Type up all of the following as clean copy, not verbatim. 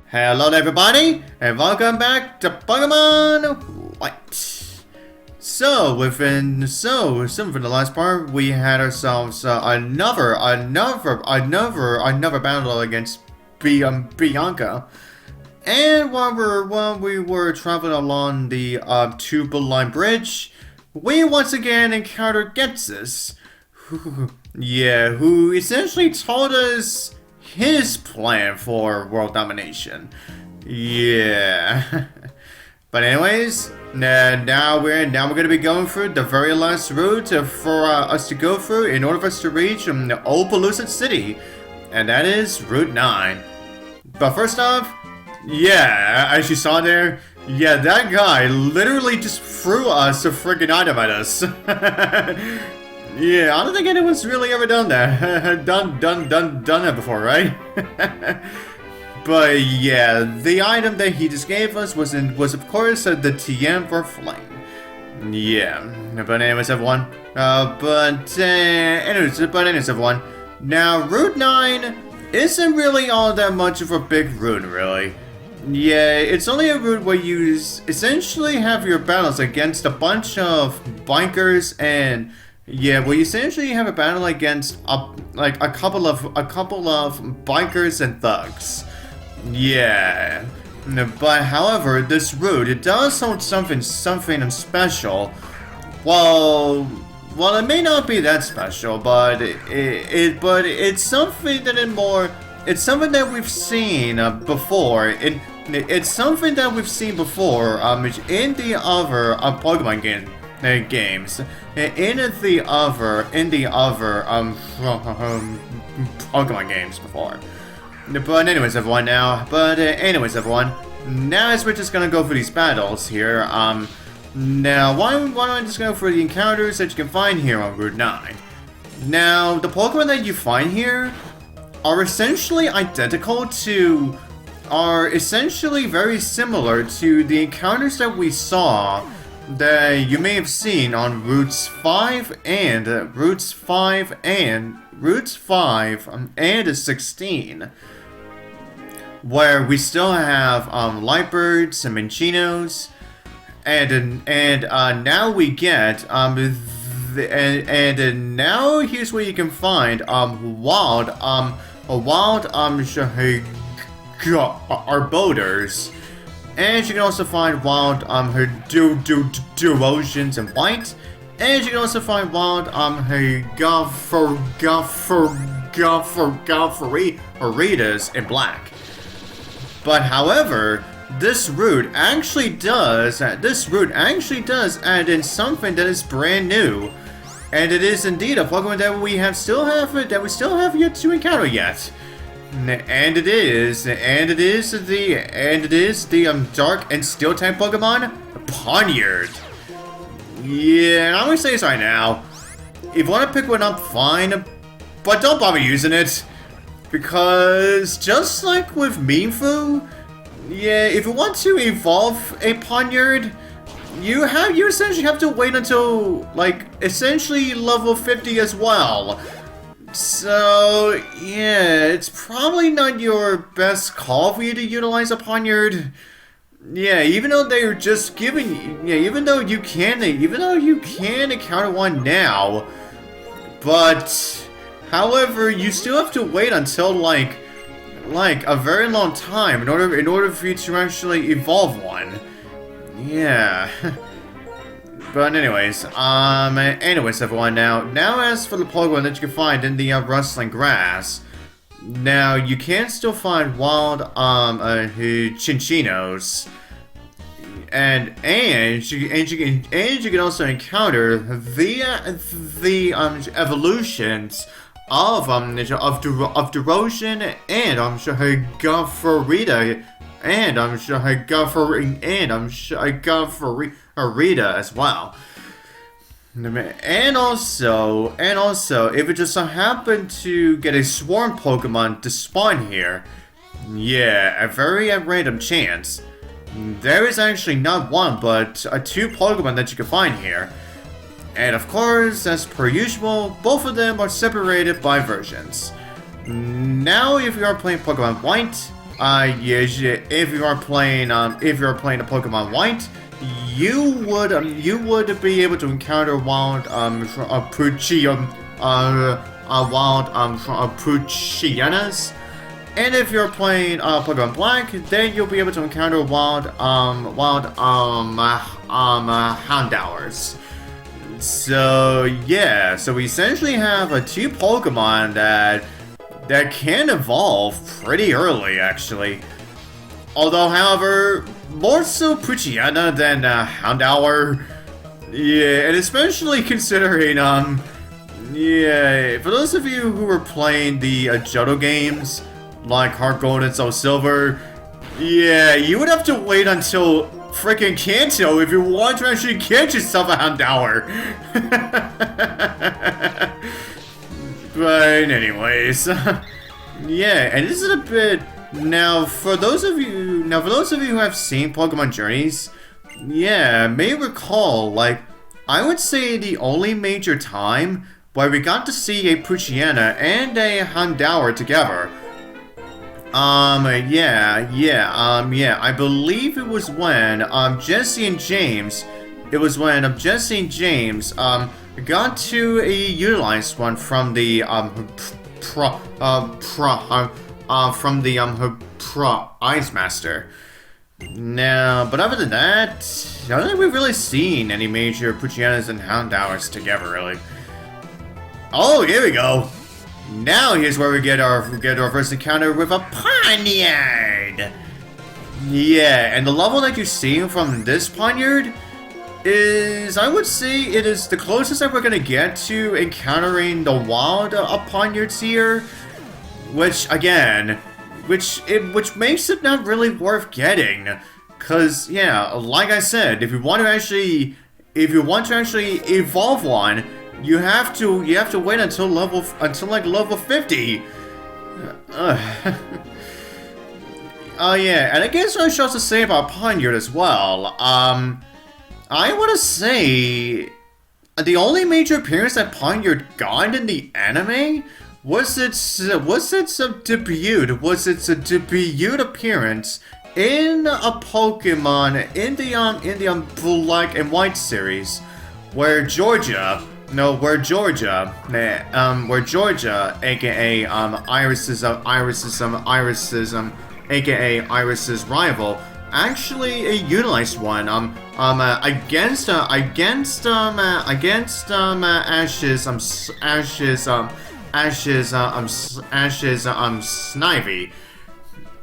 Hello everybody, and welcome back to Pokemon White. So, within the last part, we had ourselves another battle against Bianca. And while we were traveling along the Tube Line Bridge, we once again encountered Getsus, who essentially told us his plan for world domination. Yeah. But anyways, now we're gonna be going through the very last route for us to go through in order for us to reach the Old Pellucid City, and that is Route 9. But first off, yeah, as you saw there, yeah, that guy literally just threw us a freaking item at us. Yeah, I don't think anyone's really ever done that. done that before, right? But yeah, the item that he just gave us was of course the TM for Flame. Yeah, but anyways, everyone. Anyways, everyone. Now, Route 9 isn't really all that much of a big route, really. Yeah, it's only a route where you essentially have your battles against a bunch of bikers and. Yeah, well, you essentially have a battle against a couple of bikers and thugs. Yeah, but however, this route it does hold something special. Well, it may not be that special, but it's something that it's something that we've seen before. It's something that we've seen before in the other Pokemon games. In the other Pokemon games before. But anyways, everyone, now as we're just gonna go for these battles here, now why don't I just go for the encounters that you can find here on Route 9. Now, the Pokemon that you find here are essentially very similar to the encounters that we saw that you may have seen on Routes 5 and 16, where we still have Lightbirds and Minchinos, and now we get now here's where you can find wild Arboders. And you can also find wild Durosions in white. And you can also find wild Gophoritas in black. But however, this route actually does add in something that is brand new. And it is indeed a Pokemon that we still have yet to encounter yet. And it is the Dark and Steel type Pokemon, Pawniard. Yeah, and I'm gonna say this right now. If you want to pick one up, fine, but don't bother using it, because just like with Mienfoo, yeah, if you want to evolve a Pawniard, you essentially have to wait until essentially level 50 as well. So, yeah, it's probably not your best call for you to utilize a Pawniard. Yeah, even though they're just giving, even though you can encounter one now, but, however, you still have to wait until like a very long time in order for you to actually evolve one. Yeah. But anyways, everyone, now as for the Pokemon that you can find in the rustling grass, now you can still find wild Chinchinos, and you can also encounter the evolutions of Durosion and Gophorita Arita as well. And also, if it just so happened to get a swarm Pokemon to spawn here, yeah, a very random chance, there is actually not one but two Pokemon that you can find here. And of course, as per usual, both of them are separated by versions. Now, if you are playing Pokemon White, yes, if you are playing a Pokemon White, you would be able to encounter wild Poochyenas. And if you're playing Pokemon Black, then you'll be able to encounter wild Houndours. So yeah, so we essentially have two Pokemon that can evolve pretty early, actually. Although, however, more so Poochiana than Houndour. Yeah, and especially considering yeah, for those of you who were playing the Johto games, like Heart Gold and Soul Silver, yeah, you would have to wait until freaking Kanto if you want to actually get yourself a Houndour. But anyways, yeah, and this is a bit for those of you who have seen Pokemon Journeys, yeah, may recall, like, I would say the only major time where we got to see a Poochiana and a Houndour together. I believe it was when Jesse and James got to utilize one from the Ice Master. Now, but other than that, I don't think we've really seen any major Poochianas and Houndours together, really. Oh, here we go. Now here's where we get our first encounter with a Pawniard. Yeah, and the level that you see from this Pawniard is, I would say, it is the closest that we're gonna get to encountering the wild Pawniards here, which makes it not really worth getting, cause yeah, like I said, if you want to actually evolve one, you have to wait until level 50. Oh yeah, and I guess what I should also say about Pawniard as well. I want to say the only major appearance that Pawniard got in the anime was its debut appearance in a Pokemon in the Black and White series, where Georgia, aka aka Iris's rival, actually utilized one against Snivy.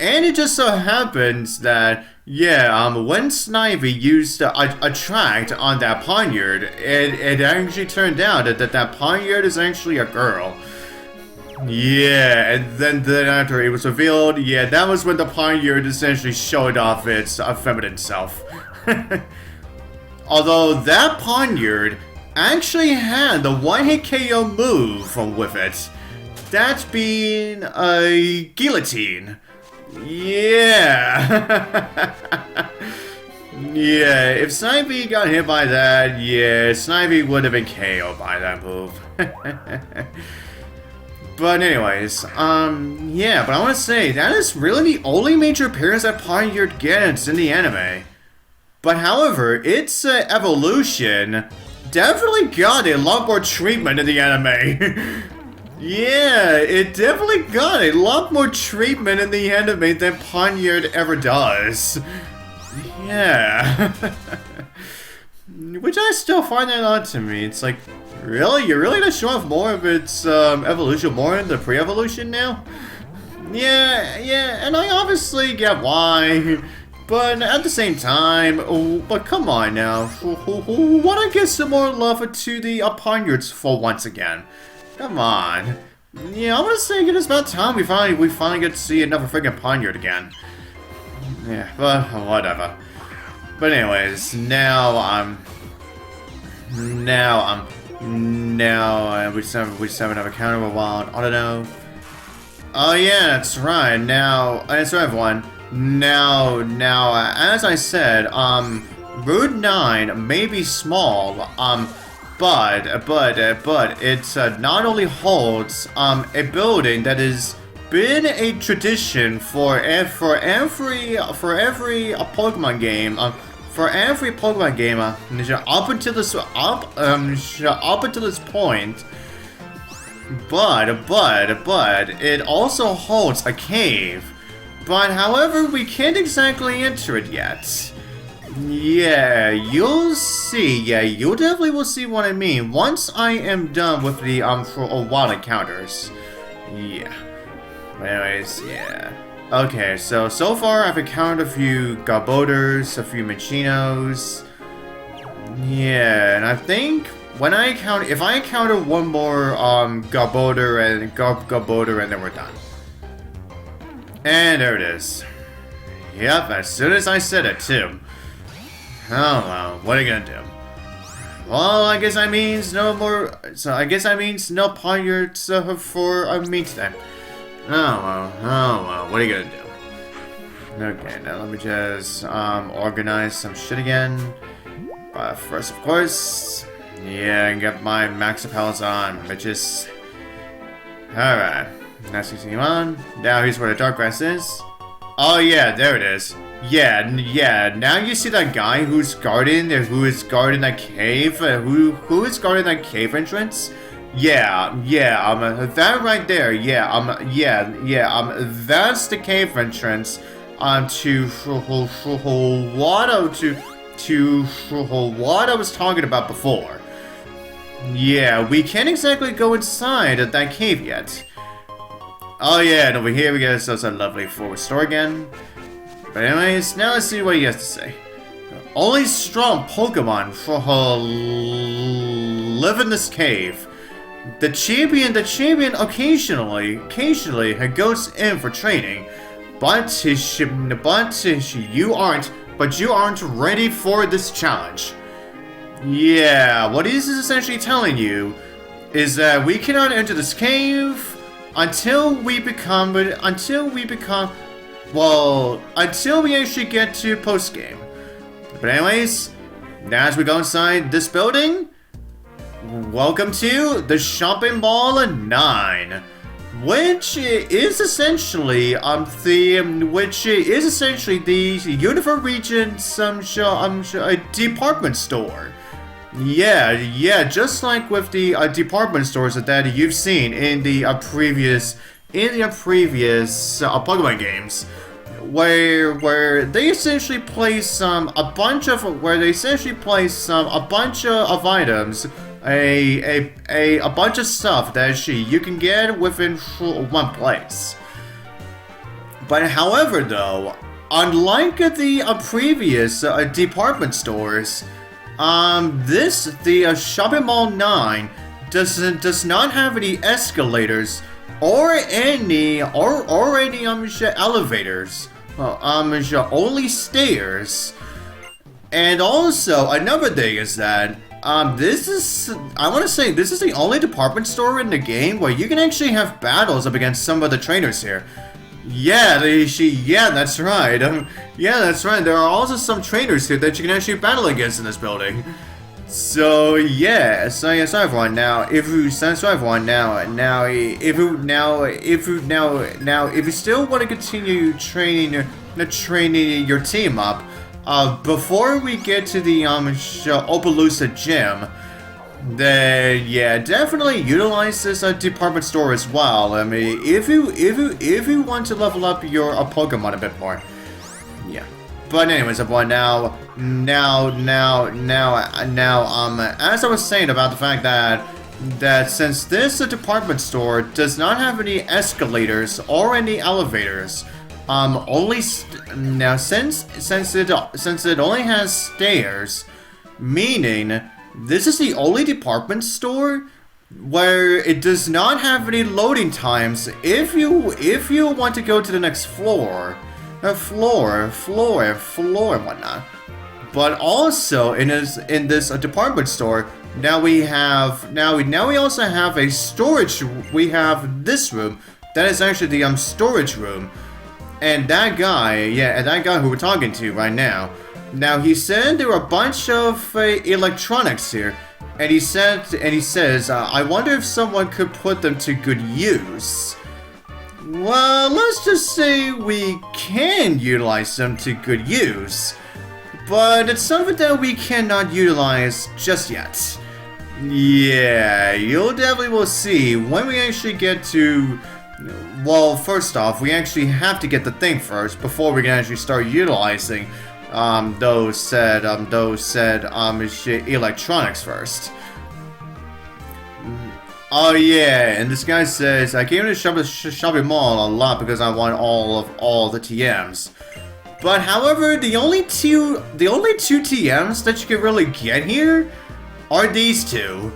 And it just so happens that, yeah, when Snivy used Attract on that Pawniard, it actually turned out that Pawniard is actually a girl. Yeah, and then after it was revealed, yeah, that was when the Pawniard essentially showed off its feminine self. Although that Pawniard actually had the one-hit KO move with it, that being a guillotine. Yeah. Yeah, if Snivy got hit by that, yeah, Snivy would have been KO'd by that move. But anyways, yeah, but I want to say, that is really the only major appearance that Pawniard gets in the anime. But however, its evolution definitely got a lot more treatment in the anime. Yeah, it definitely got a lot more treatment in the anime than Pawniard ever does. Yeah. Which I still find that odd to me. It's like, really? You're really gonna show off more of its evolution more in the pre-evolution now? Yeah, and I obviously get why. But at the same time, but come on now. Wanna get some more love to the Pawniards for once again? Come on. Yeah, I want to say it's about time we finally get to see another freaking Pawniard again. Yeah, but whatever. But anyways, now we just have another counter with wild. I don't know. Oh yeah, that's right. That's right, everyone. Now, as I said, Route 9 may be small, but it not only holds a building that is been a tradition for every Pokemon game. For every Pokemon game, up until this point, but it also holds a cave. But however, we can't exactly enter it yet. Yeah, you'll see. Yeah, you definitely will see what I mean once I am done with the wild encounters. Yeah. Anyways, yeah. Okay, so far I've encountered a few Garbodors, a few Machinos. Yeah, and I think if I encounter one more Garbodor and then we're done. And there it is. Yep, as soon as I said it too. Oh well, what are you gonna do? Well, I guess that means no more. So I guess that means no Pawniards for me today. Oh well, what are you gonna do? Okay, now let me just organize some shit again. But first, of course, yeah, and get my max repels on, bitches. Alright, next you see on. Now here's where the dark grass is. Oh yeah, there it is. Yeah, now you see that guy who is guarding that cave, who is guarding that cave entrance? Yeah, that right there, that's the cave entrance, to what I was talking about before. Yeah, we can't exactly go inside of that cave yet. Oh yeah, and over here we get ourselves a lovely forward store again. But anyways, now let's see what he has to say. Only strong Pokemon live in this cave. The champion occasionally goes in for training, but you aren't ready for this challenge. Yeah, what he's essentially telling you is that we cannot enter this cave until we actually get to post-game. But anyways, now as we go inside this building, welcome to the Shopping Mall 9, which is essentially the Universe Region's department store. Yeah, just like with the department stores that you've seen in the previous Pokemon games, where they essentially place a bunch of items, a bunch of stuff that you can get within one place. But however, though, unlike the previous department stores, the Shopping Mall 9 does not have any escalators or any elevators. Only stairs. And also another thing is that this is the only department store in the game where you can actually have battles up against some of the trainers here. Yeah, that's right. That's right. There are also some trainers here that you can actually battle against in this building. So everyone. Now, if you still want to continue training your team up, before we get to the Opelousas gym, then yeah, definitely utilize this department store as well. I mean, if you want to level up your Pokemon a bit more, yeah. But anyways, everyone, now, as I was saying about the fact that since this department store does not have any escalators or any elevators, since it only has stairs, meaning this is the only department store where it does not have any loading times if you want to go to the next floor and whatnot. But also in this department store, now we also have a storage. We have this room that is actually the storage room, and that guy who we're talking to right now. Now he said there were a bunch of electronics here, and he says, I wonder if someone could put them to good use. well, let's just say we can utilize them to good use. But it's something that we cannot utilize just yet. Yeah, you'll definitely will see when we actually get to... Well, first off, we actually have to get the thing first before we can actually start utilizing those said electronics first. Oh yeah, and this guy says, I came to shopping mall a lot because I want all the TMs. But however, the only two TMs that you can really get here are these two.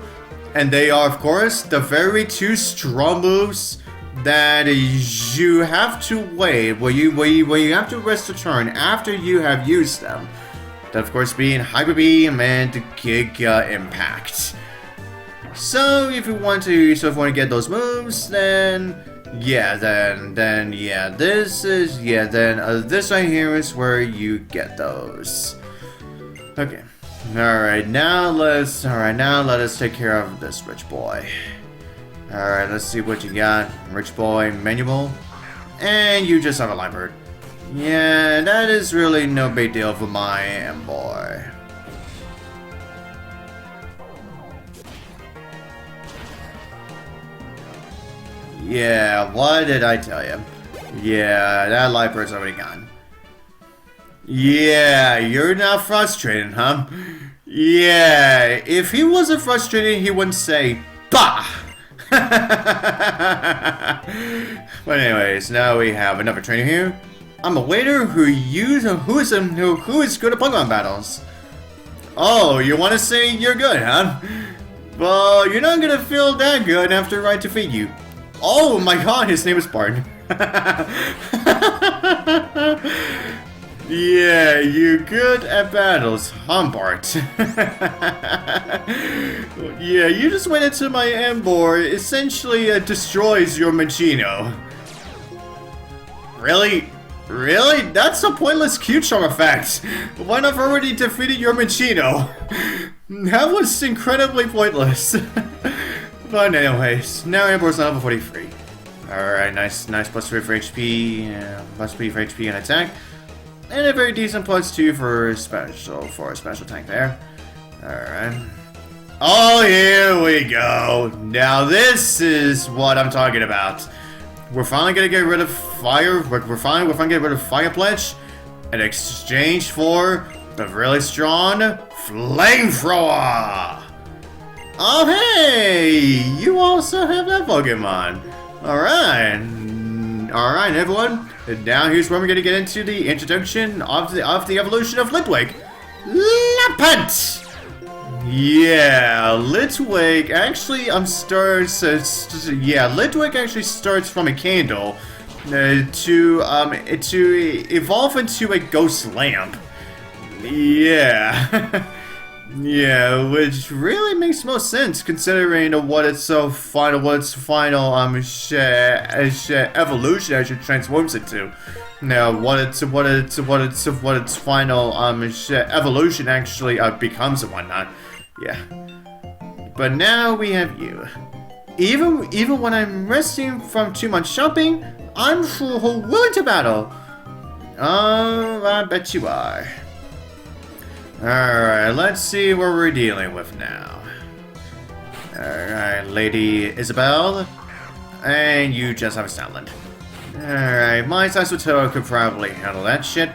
And they are, of course, the very two strong moves that you have to wait, where you have to rest a turn after you have used them. That, of course, being Hyper Beam and Giga Impact. So if you want to get those moves, then this right here is where you get those. Okay. Alright, now let us take care of this rich boy. Alright, let's see what you got. Rich boy, manual. And you just have a Lampent. Yeah, that is really no big deal for my boy. Yeah, what did I tell you? Yeah, that Lampent's already gone. Yeah, you're not frustrated, huh? Yeah, if he wasn't frustrated, he wouldn't say, bah! But anyways, now we have another trainer here. I'm a waiter who is good at Pokemon battles. Oh, you want to say you're good, huh? Well, you're not gonna feel that good after I defeat you. Oh my god, his name is Bart. Yeah, you're good at battles, huh, Bart? Yeah, you just went into my Embor, essentially destroys your Machino. Really? Really? That's a pointless Q-Charm effect. When I've already defeated your Machino. That was incredibly pointless. But anyways, now Embor's level 43. Alright, nice plus 3 for HP, plus 3 for HP and attack. And a very decent plus 2 for a special tank there. Alright. Oh, here we go. Now this is what I'm talking about. We're finally gonna get rid of fire. We're finally gonna get rid of Fire Pledge in exchange for the really strong Flamethrower. Oh hey! You also have that Pokemon. Alright. Alright everyone. And now here's where we're gonna get into the introduction of the evolution of Litwick. Lampent! Yeah, Litwick actually Litwick actually starts from a candle to evolve into a ghost lamp. Yeah. Yeah, which really makes most sense considering what its final evolution actually transforms into. Now, what its final evolution actually becomes and whatnot. Yeah. But now we have you. Even when I'm resting from too much shopping, I'm willing to battle. Oh, I bet you are. Alright, let's see what we're dealing with now. Alright, Lady Isabel. And you just have a Stoutland. Alright, my Sassuto could probably handle that shit.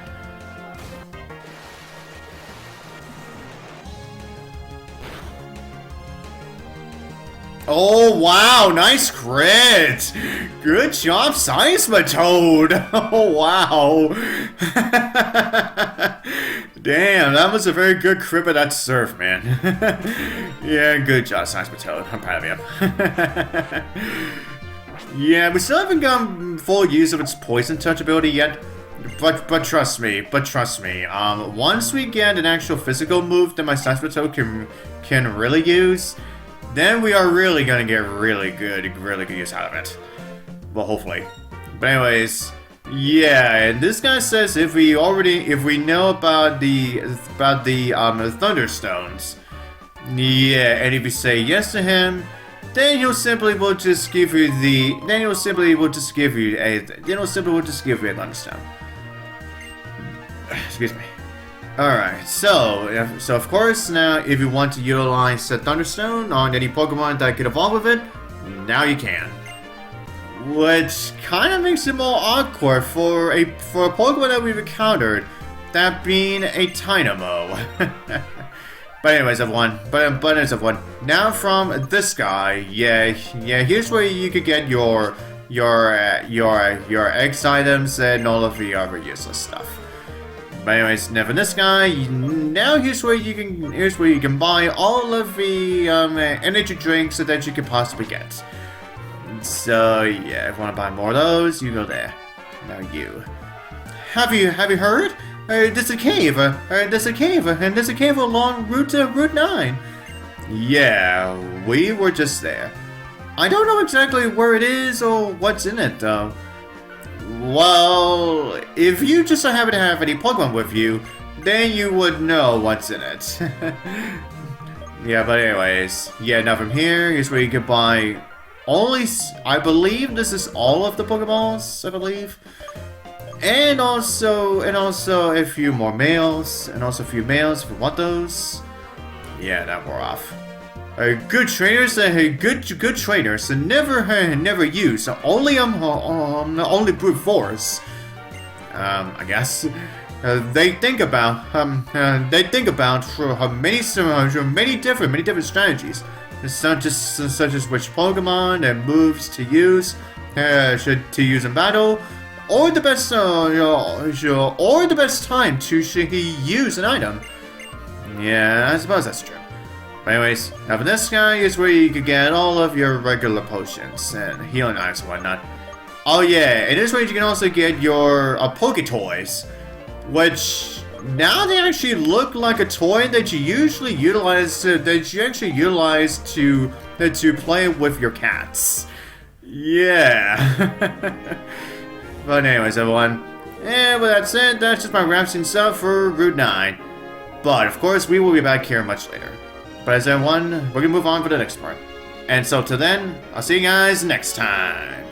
Oh wow, nice crit! Good job, Seismitoad! Oh wow! Damn, that was a very good crit of that surf, man. Yeah, good job, Seismitoad. I'm proud of you. Yeah, we still haven't gotten full use of its Poison Touch ability yet. But trust me, once we get an actual physical move that my Seismitoad can really use, then we are really gonna get really good use out of it. Well, hopefully. But anyways, yeah, and this guy says if we know about the Thunderstones, yeah, and if we say yes to him, then he'll simply will just give you the. Then he'll simply will just give you a. Then he'll simply will just give you a Thunderstone. Excuse me. Alright, so of course now if you want to utilize the Thunderstone on any Pokemon that could evolve with it, now you can. Which kind of makes it more awkward for a Pokemon that we've encountered, that being a Dynamo. But anyways, everyone, now from this guy, yeah, here's where you could get your X items and all of the other useless stuff. But anyways, now from this guy, now here's where you can buy all of the energy drinks that you can possibly get. So yeah, if you want to buy more of those, you go there. Now you. Have you heard? There's a cave. There's a cave along Route 9. Yeah, we were just there. I don't know exactly where it is or what's in it though. Well, if you just so happen to have any Pokemon with you, then you would know what's in it. Yeah, but anyways, yeah, now from here is where you can buy only, I believe this is all of the Pokeballs, I believe. And also a few more males, if you want those. Yeah, that wore off. Good trainers, good trainers, never use only brute force. I guess they think about many different strategies, such as which Pokemon and moves to use, in battle, or the best time to use an item. Yeah, I suppose that's true. But anyways, now for this guy is where you can get all of your regular potions and healing items and whatnot. Oh yeah, and this way you can also get your Poke Toys, which now they actually look like a toy that you usually utilize to play with your cats. Yeah. But anyways, everyone, and with that said, that's just my rambling stuff for Route 9. But of course, we will be back here much later. But as everyone, we're gonna move on for the next part. And so till then, I'll see you guys next time.